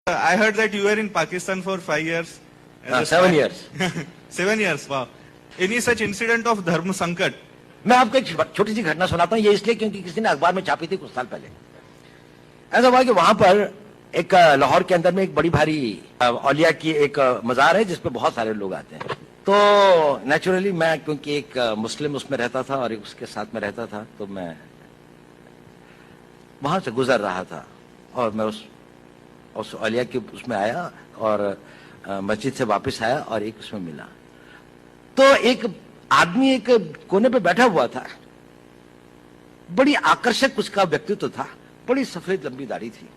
I heard that you were in Pakistan for 5 years. 7 years. 7 years, wow. Any such incident of Dharma Sankat? मैं आपको एक छोटी सी घटना सुनाता हूँ, ये इसलिए क्योंकि किसी ने अखबार में छापी थी कुछ साल पहले। ऐसा हुआ कि वहां पर एक लाहौर के अंदर में एक बड़ी भारी औलिया की एक मजार है जिसपे बहुत सारे लोग आते हैं। तो नेचुरली मैं क्योंकि एक मुस्लिम उसमें रहता था और एक उसके साथ में रहता था, तो मैं वहां से गुजर रहा था और मैं उस औलिया के उसमें आया और मस्जिद से वापस आया और एक उसमें मिला। तो एक आदमी एक कोने पे बैठा हुआ था, बड़ी आकर्षक उसका व्यक्तित्व था, बड़ी सफेद लंबी दाढ़ी थी।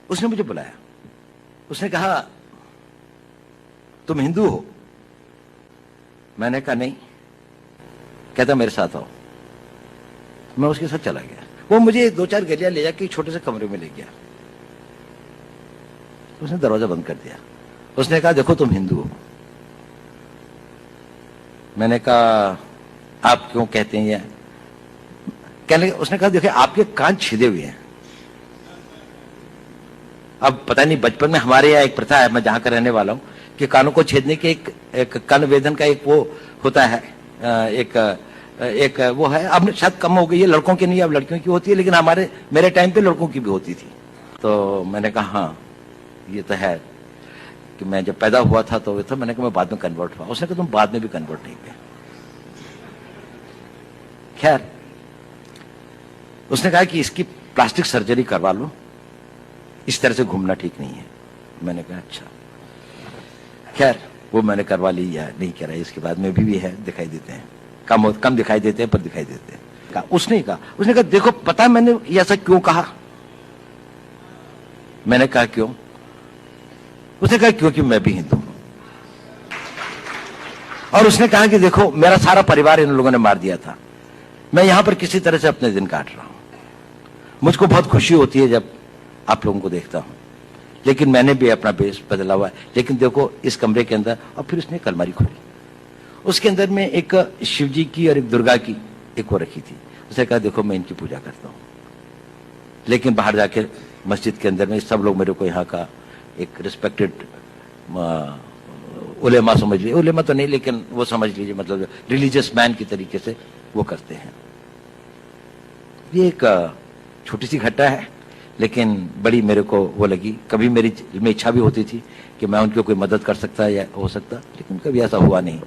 उसने मुझे बुलाया, उसने कहा तुम हिंदू हो? मैंने कहा नहीं। कहता मेरे साथ आओ। मैं उसके साथ चला गया। वो मुझे 2-4 गलियां ले जाके छोटे से कमरे में ले गया। उसने दरवाजा बंद कर दिया। उसने कहा देखो तुम हिंदू हो। मैंने कहा आप क्यों कहते हैं ये? कहने उसने कहा देखिए आपके कान छिदे हुए हैं। अब पता नहीं, बचपन में हमारे यहाँ एक प्रथा है, मैं जहां का रहने वाला हूं, कि कानों को छेदने के एक कान वेदन का एक वो होता है, एक वो है। अब शायद कम हो गई है, लड़कों की नहीं, अब लड़कियों की होती है, लेकिन मेरे टाइम पे लड़कों की भी होती थी। तो मैंने कहा हाँ ये तो है कि मैं जब पैदा हुआ था तो मैंने कहा मैं बाद में कन्वर्ट हुआ। उसने कहा तुम बाद में भी कन्वर्ट नहीं हुए। खैर उसने कहा कि इसकी प्लास्टिक सर्जरी करवा लो, इस तरह से घूमना ठीक नहीं है। मैंने कहा अच्छा। खैर वो मैंने करवा ली या नहीं करा, इसके बाद में भी है, दिखाई देते हैं, कम दिखाई देते हैं पर दिखाई देते हैं। उसने कहा देखो पता है मैंने ये ऐसा क्यों कहा? मैंने कहा क्यों? उसने कहा क्योंकि मैं भी हिंदू हूं। और उसने कहा कि देखो मेरा सारा परिवार इन लोगों ने मार दिया था, मैं यहां पर किसी तरह से अपने दिन काट रहा हूं। मुझको बहुत खुशी होती है जब आप लोगों को देखता हूं, लेकिन मैंने भी अपना बेस बदला हुआ है। लेकिन देखो इस कमरे के अंदर, और फिर उसने एक अलमारी खोली, उसके अंदर में एक शिव जी की और एक दुर्गा की एक वो रखी थी। उसने कहा देखो मैं इनकी पूजा करता हूं, लेकिन बाहर जाके मस्जिद के अंदर में सब लोग मेरे को यहाँ का एक रिस्पेक्टेड उलेमा समझ लीजिए, उलेमा तो नहीं लेकिन वो समझ लीजिए, मतलब रिलीजियस मैन की तरीके से वो करते हैं। ये एक छोटी सी घटना है, लेकिन बड़ी मेरे को वो लगी। कभी मेरी में इच्छा भी होती थी कि मैं उनकी कोई मदद कर सकता या हो सकता, लेकिन कभी ऐसा हुआ नहीं।